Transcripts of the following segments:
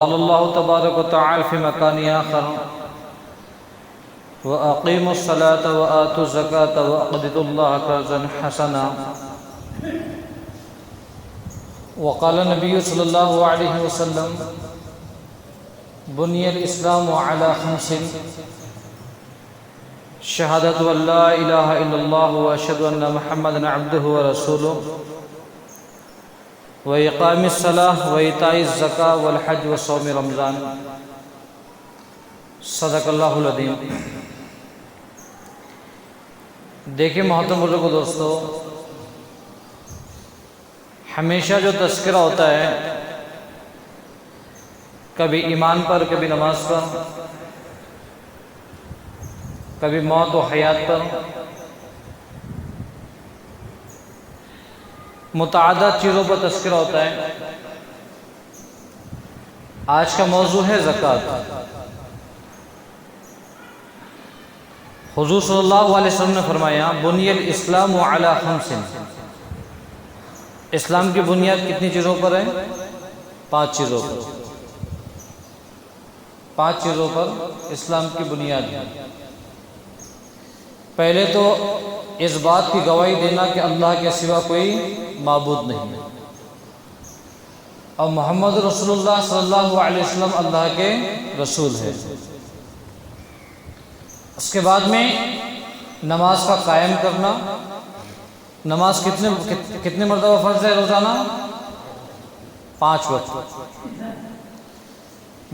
अल्लाह तबारक व तआला फ़ी मकानि आखर व अक़ीमुस्सलात व आतुज़्ज़कात व अक़रिदुल्लाह क़र्ज़न हसना व क़ाल नबी सल्लल्लाहु अलैहि वसल्लम बुनियल इस्लामु अला खम्सिन शहादतु अल्ला इलाहा इल्लल्लाह व अशहदु अन्ना मुहम्मदन अब्दुहु व रसूलुहु व इक़ामिस सलाह व इताइज़ ज़कात वल हज व सौम रमज़ान। सदक़ल्लाहुल अज़ीम। देखिए मोहतरम बुज़ुर्गों, दोस्तों, हमेशा जो तज़किरा होता है, कभी ईमान पर, कभी नमाज पर, कभी मौत व हयात पर, मुतअद्दिद चीज़ों पर तज़किरा होता है। आज का मौजू है ज़कात। हुज़ूर सल्लल्लाहु अलैहि वसल्लम ने फरमाया, बुनियल इस्लाम अला खम्सिन। इस्लाम की बुनियाद कितनी चीज़ों पर है? 5 चीज़ों पर। 5 चीज़ों पर इस्लाम की बुनियाद है। पहले तो इस बात की गवाही देना कि अल्लाह के सिवा कोई माबूद नहीं है और मोहम्मद रसूलुल्लाह सल्लल्लाहु अलैहि वसल्लम अल्लाह के रसूल है। उसके बाद में नमाज का कायम करना। नमाज कितने मरतबा फ़र्ज़ है रोज़ाना? 5 वक्त।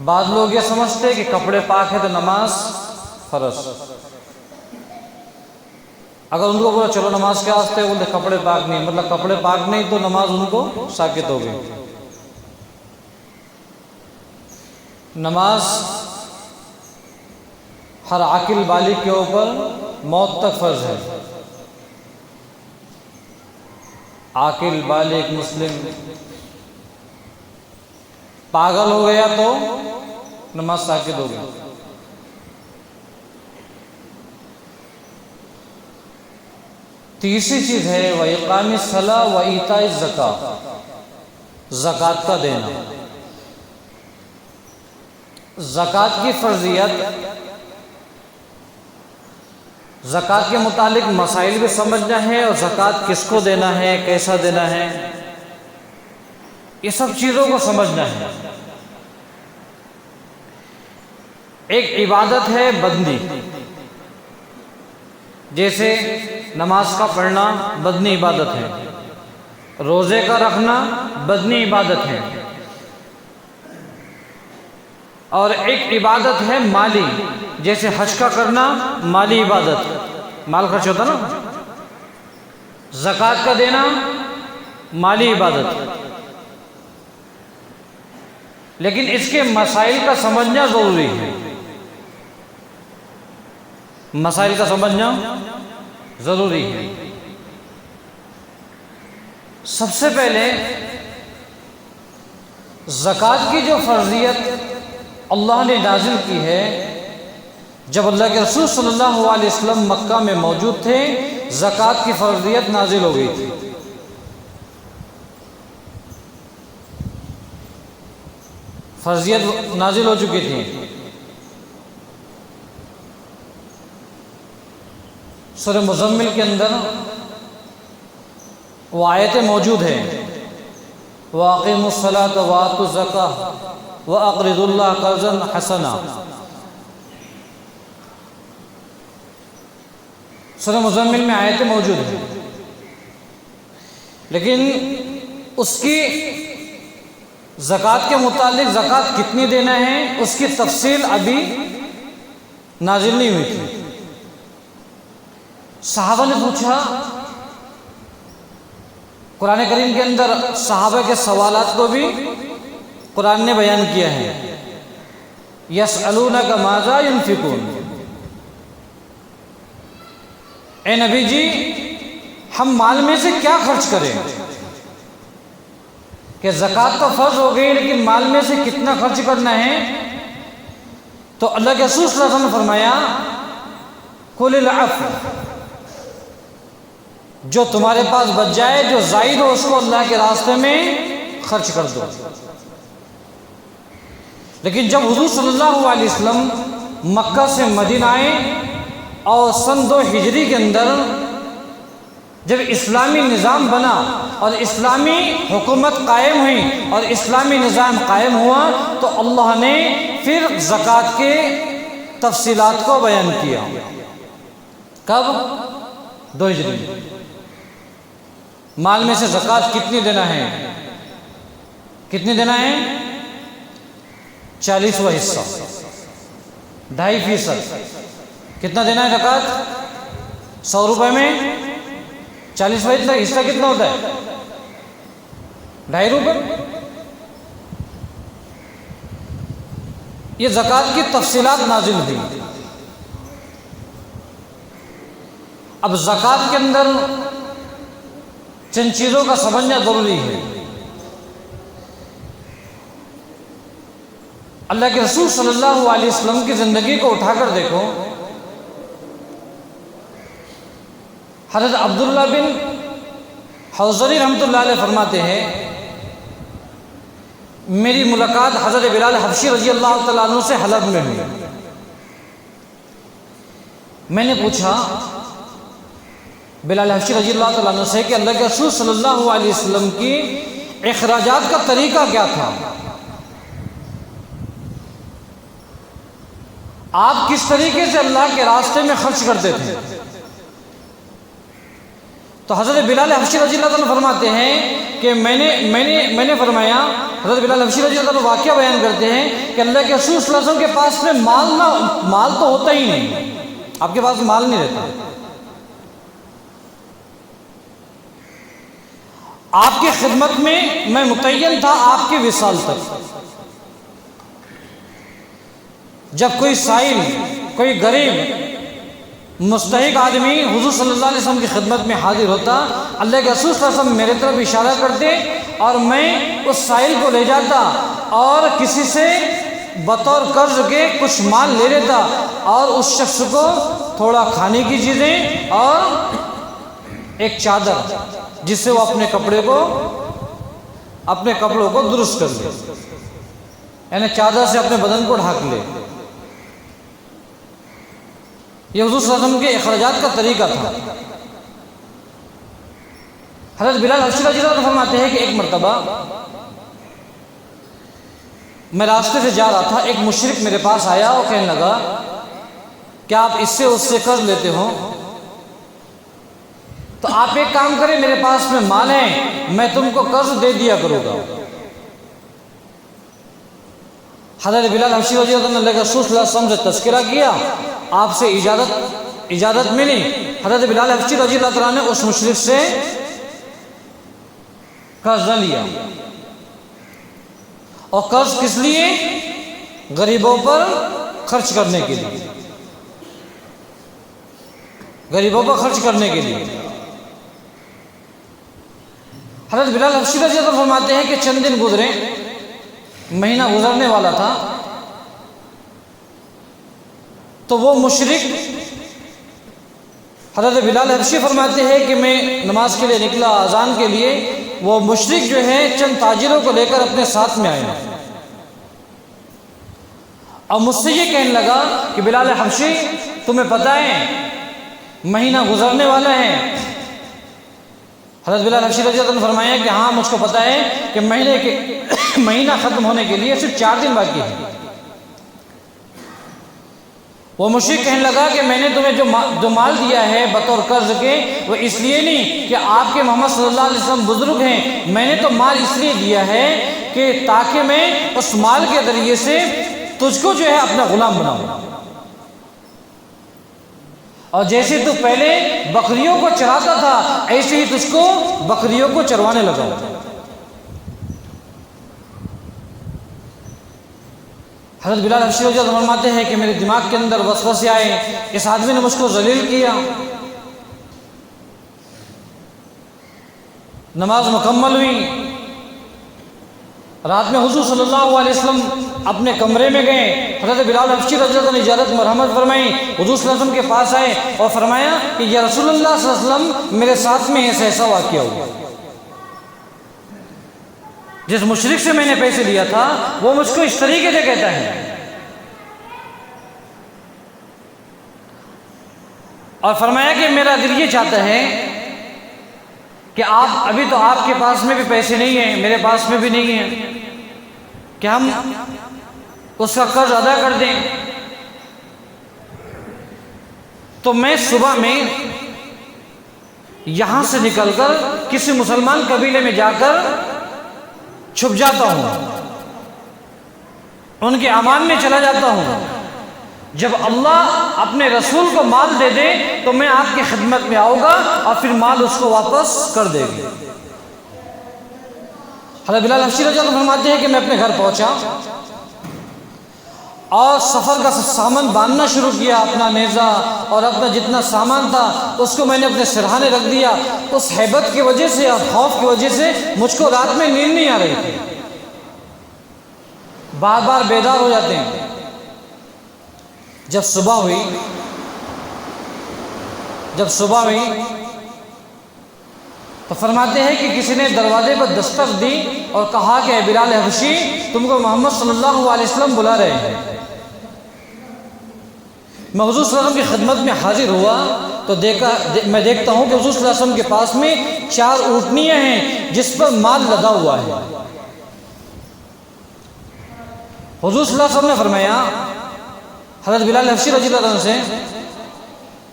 बाद लोग ये समझते हैं कि कपड़े पाक है तो नमाज फ़र्ज़। अगर उनको बोला चलो नमाज के वास्ते, बोलते कपड़े पाक नहीं, मतलब कपड़े पाक नहीं तो नमाज उनको साकित हो गई। नमाज हर आकिल बालिग के ऊपर मौत तक फ़र्ज है। आकिल बालिग मुस्लिम पागल हो गया तो नमाज साकित हो गई। तीसरी चीज़ है व इक़ामिस सलाह व इताइज़ ज़कात। ज़कात का देना। ज़कात की फ़र्ज़ियत, ज़कात के मुतालिक मसाइल भी समझना है और ज़कात किसको देना है, कैसा देना है, ये सब चीज़ों को समझना है। एक इबादत है बदनी, जैसे नमाज का पढ़ना बदनी इबादत है, रोज़े का रखना बदनी इबादत है, और एक इबादत है माली, जैसे हज का करना माली इबादत, माल खर्च होता ना। ज़कात का देना माली इबादत। लेकिन इसके मसाइल का समझना ज़रूरी है। मसाइल का समझना ज़रूरी है। सबसे पहले ज़कात की जो फ़र्ज़ियत अल्लाह ने नाज़िल की है, जब अल्लाह के रसूल सल्लल्लाहु अलैहि वसल्लम मक्का में मौजूद थे, ज़कात की फ़र्ज़ियत नाज़िल हो गई थी। फ़र्ज़ियत नाज़िल हो चुकी थी। सूरह मुज़म्मिल के अंदर वो आयतें मौजूद हैं, व अक़ीमुस्सलात व आतुज़्ज़कात व अक़रिदुल्लाह क़र्ज़न हसना। सूरह मुज़म्मिल में आयतें मौजूद हैं, लेकिन उसकी ज़कात के मुतालिक ज़कात कितनी देना है उसकी तफसील अभी नाज़िल नहीं हुई थी। सहाबा ने पूछा, कुरान करीम के अंदर सहाबा के सवालात को भी कुरान ने बयान किया है। यसअलूनका माज़ा युनफ़िक़ून। ए नबी जी, हम माल में से क्या खर्च करें? कि ज़कात तो फ़र्ज़ हो गई, लेकिन माल में से कितना खर्च करना है? तो अल्लाह के रसूल सल्लल्लाहु अलैहि वसल्लम ने फरमाया, कुलिल अफ़्व, जो तुम्हारे पास बच जाए, जो ज़ायद हो, उसको अल्लाह के रास्ते में खर्च कर दो। लेकिन जब हुजूर सल्लल्लाहु अलैहि वसल्लम मक्का से मदीना आए और सन 2 हिजरी के अंदर जब इस्लामी निज़ाम बना और इस्लामी हुकूमत कायम हुई और इस्लामी निज़ाम कायम हुआ, तो अल्लाह ने फिर ज़कात के तफसीलात को बयान किया। कब? 2 हिजरी। माल में से ज़कात कितनी देना है? कितनी देना है? 40वां हिस्सा, 2.5%। कितना देना है ज़कात? 100 रुपये में 40वां हिस्सा कितना होता है? 2.5 रुपये। ये ज़कात की तफसीलात नाजिल हुई। अब ज़कात के अंदर चंद चीज़ों का समझना ज़रूरी है। अल्लाह के रसूल सल्लल्लाहु अलैहि वसल्लम की ज़िंदगी को उठाकर देखो। हज़रत अब्दुल्ला बिन हौज़री रहमतुल्लाह अलैह फरमाते हैं, मेरी मुलाकात हज़रत बिलाल हबशी रज़ी अल्लाह तआला अन्हु से हलब में हुई। मैंने पूछा बिलाल हबशी रज़ी अल्लाह तआला अन्हु से कि अल्लाह के रसूल सल्लल्लाहु अलैहि वसल्लम की इखराजात का तरीका क्या था? आप किस तरीके से अल्लाह के रास्ते में खर्च करते थे? तो हज़रत बिलाल हबशी रज़ी अल्लाह तआला फरमाते हैं कि मैंने फरमाया, हज़रत बिलाल हबशी रज़ी अल्लाह तआला वाक़या बयान करते हैं कि अल्लाह के रसूल सल्लल्लाहु अलैहि वसल्लम के पास में माल तो होता ही नहीं, आपके पास माल नहीं रहता। आपकी खिदमत में मैं मुतय्यन था आपके विसाल तक। जब कोई साइल, कोई गरीब मुस्तहिक आदमी हुजूर सल्लल्लाहु अलैहि वसल्लम की खिदमत में हाजिर होता, अल्लाह के रसूल सल्लल्लाहु अलैहि वसल्लम मेरे तरफ इशारा करते और मैं उस साइल को ले जाता और किसी से बतौर कर्ज के कुछ माल ले लेता और उस शख्स को थोड़ा खाने की चीज़ें और एक चादर, जिससे वो अपने कपड़ों को दुरुस्त कर ले, यानी चादर से अपने बदन को ढाक ले। ये हुजूर सल्लल्लाहु अलैहि वसल्लम के इखराजात का तरीका था। हज़रत बिलाल हबशी रज़ी अल्लाह अन्हु फरमाते हैं कि एक मरतबा मैं रास्ते से जा रहा था, एक मुशरिक मेरे पास आया और कहने लगा, क्या आप इससे उससे कर्ज लेते हो? तो आप एक काम करें, मेरे पास में माल है, मैं तुमको कर्ज दे दिया करूँगा। हज़रत बिलाल हबशी रज़ी अल्लाह अन्हु के रसूल सल्लल्लाहु अलैहि वसल्लम से तज़किरा किया, आपसे इजाज़त मिली। हज़रत बिलाल हबशी रज़ी अल्लाह तआला ने उस मुशरिक से कर्ज लिया। और कर्ज किस लिए? गरीबों पर खर्च करने के लिए, गरीबों पर खर्च करने के लिए। हज़रत बिलाल हबशी रज़ी अल्लाह अन्हु फरमाते हैं कि चंद दिन गुजरे, महीना गुजरने वाला था, तो वो मुशरिक, हज़रत बिलाल हबशी फरमाते हैं कि मैं नमाज के लिए निकला, अजान के लिए, वो मुशरिक जो है चंद ताजिरों को लेकर अपने साथ में आया और मुझसे ये कहने लगा कि बिलाल हबशी, तुम्हें पता है महीना गुजरने वाला है? हज़रत बिलाल हबशी रज़ी अल्लाह अन्हु फरमाया कि हाँ, मुझको पता है कि महीना ख़त्म होने के लिए सिर्फ 4 दिन बाकी है। वो मुशरिक कहने लगा कि मैंने तुम्हें जो माल दिया है बतौर कर्ज के, वो इसलिए नहीं कि आपके मोहम्मद सल्लल्लाहु अलैहि वसल्लम बुजुर्ग हैं, मैंने तो माल इसलिए दिया है कि ताकि मैं उस माल के ज़रिए से तुझको जो है अपना गुलाम बनाऊं, और जैसे तू पहले बकरियों को चराता था, ऐसे ही तुझको बकरियों को चरवाने लगा। हज़रत बिलाल हबशी रज़ी अल्लाह अन्हु फरमाते हैं कि मेरे दिमाग के अंदर वसवसे आए, इस आदमी ने मुझको जलील किया। नमाज मुकम्मल हुई, रात में हुजूर सल्लल्लाहु अलैहि वसल्लम अपने कमरे में गए। हज़रत बिलाल हबशी रज़ी अल्लाह अन्हु ने इजाज़त मरहमत फरमाई, हुजूर सल्लल्लाहु अलैहि वसल्लम के पास आए और फरमाया कि या रसूलुल्लाह सल्लल्लाहु अलैहि वसल्लम, मेरे साथ में ऐसा वाक़या हुआ। जिस मुशरिक से मैंने पैसे लिया था वो मुझको इस तरीके से कहता है, और फरमाया कि मेरा दिल ये चाहता है कि आप अभी तो आपके पास में भी पैसे नहीं हैं, मेरे पास में भी नहीं है, कि हम उसका कर्ज अदा कर दें। तो मैं सुबह में यहां से निकलकर किसी मुसलमान कबीले में जाकर छुप जाता हूं, उनके अमान में चला जाता हूं। जब अल्लाह अपने रसूल को माल दे दे तो मैं आपकी खिदमत में आऊंगा और फिर माल उसको वापस कर देगी। हज़रत बिलाल हबशी रज़ियल्लाहु अन्हु फरमाते हैं कि मैं अपने घर पहुंचा और सफ़र का सामान बांधना शुरू किया, अपना नेज़ा और अपना जितना सामान था उसको मैंने अपने सिरहाने रख दिया। उस हैबत की वजह से और खौफ की वजह से मुझको रात में नींद नहीं आ रही थी, बार बार बेदार हो जाते हैं। जब सुबह हुई तो फरमाते हैं कि किसी ने दरवाजे पर दस्तक दी और कहा कि बिलाल हबशी, तुमको मोहम्मद सल्लल्लाहु अलैहि वसल्लम बुला रहे हैं। मैं हुज़ूर सल्लल्लाहु अलैहि वसल्लम की खिदमत में हाजिर हुआ तो मैं देखता हूँ कि हुज़ूर सल्लल्लाहु अलैहि वसल्लम के पास में 4 ऊँटनियाँ हैं जिस पर माल लदा हुआ है। हुज़ूर सल्लल्लाहु अलैहि वसल्लम ने फरमाया हज़रत बिलाल हबशी रज़ियल्लाहु अन्हु से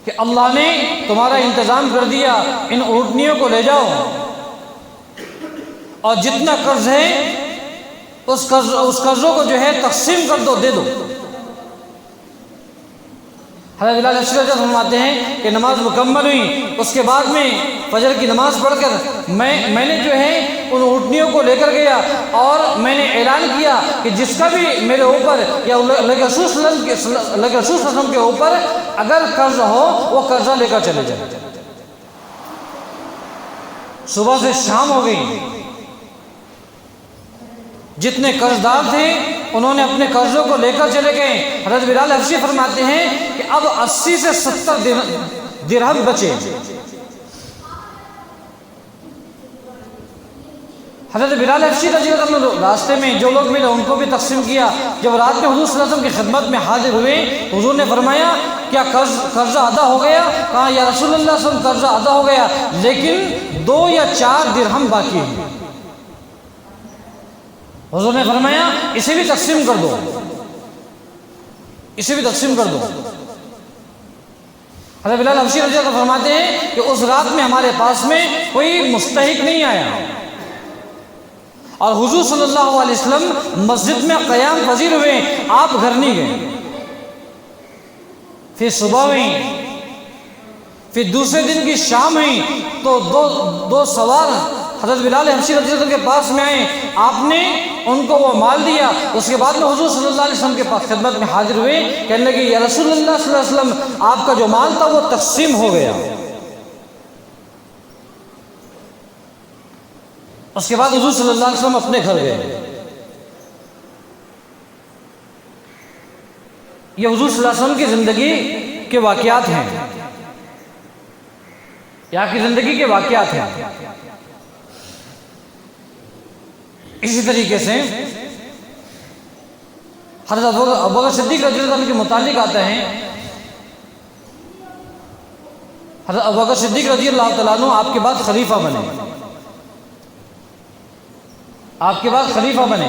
कि अल्लाह ने तुम्हारा इंतज़ाम कर दिया, इन ऊँटनियों को ले जाओ और जितना कर्ज है उस कर्जों को जो है तकसीम कर दो, दे दो। हज़रत बिलाल हबशी रज़ियल्लाहु अन्हु फरमाते हैं कि नमाज मुकम्मल हुई, उसके बाद में फजर की नमाज पढ़कर मैंने जो है उन ऊँटनियों को लेकर गया और मैंने ऐलान किया कि जिसका भी मेरे ऊपर या रसूल सल्लल्लाहु अलैहि वसल्लम के ऊपर अगर कर्ज हो वो कर्जा लेकर चले जाए। सुबह से शाम हो गई, जितने कर्जदार थे उन्होंने अपने कर्जों को लेकर चले गए। हज़रत बिलाल हबशी फरमाते हैं कि अब 80 से 70 दिरहम बचे। हज़रत बिलाल हबशी रज़ियल्लाहु अन्हु रास्ते में जो लोग मिले उनको भी तकसीम किया। जब रात में हुज़ूर सल्लल्लाहु अलैहि वसल्लम की खिदमत में हाजिर हुए, हुज़ूर ने फरमाया क्या कर्जा अदा हो गया? कहा या रसूलुल्लाह सल्लल्लाहु अलैहि वसल्लम कर्जा अदा हो गया, लेकिन 2 या 4 दिरहम बाकी है। हुज़ूर ने फरमाया इसे भी तकसीम कर दो, इसे भी तकसीम कर दो। हज़रत बिलाल हबशी रज़ियल्लाहु अन्हु फरमाते हैं कि उस रात में हमारे पास में कोई मुस्तहिक नहीं आया और हुज़ूर सल्लल्लाहु अलैहि वसल्लम मस्जिद में क़याम पज़ीर हुए, आप घर नहीं गए। फिर सुबह हुई, फिर दूसरे दिन की शाम हुई तो दो सवार हज़रत बिलाल हबशी रज़ियल्लाहु अन्हु के पास में आए, आपने उनको वो माल दिया। उसके बाद में हुज़ूर सल्लल्लाहु अलैहि वसल्लम के पास खिदमत में हाजिर हुए, कहने लगे या रसूलुल्लाह सल्लल्लाहु अलैहि वसल्लम आपका जो माल था वो तकसीम हो गया। उसके बाद हुज़ूर सल्लल्लाहु अलैहि वसल्लम अपने घर गए। ये हुज़ूर सल्लल्लाहु अलैहि वसल्लम की ज़िंदगी के वाक़यात हैं, यहाँ की ज़िंदगी के वाक़यात हैं। इसी तरीके से हज़रत अबू बकर सिद्दीक़ रज़ियल्लाहु अन्हु के मुतालिक आता है, हज़रत अबू बकर सिद्दीक़ रज़ियल्लाहु तआला अन्हु आपके बाद खलीफा बने, आपके बाद खलीफा बने।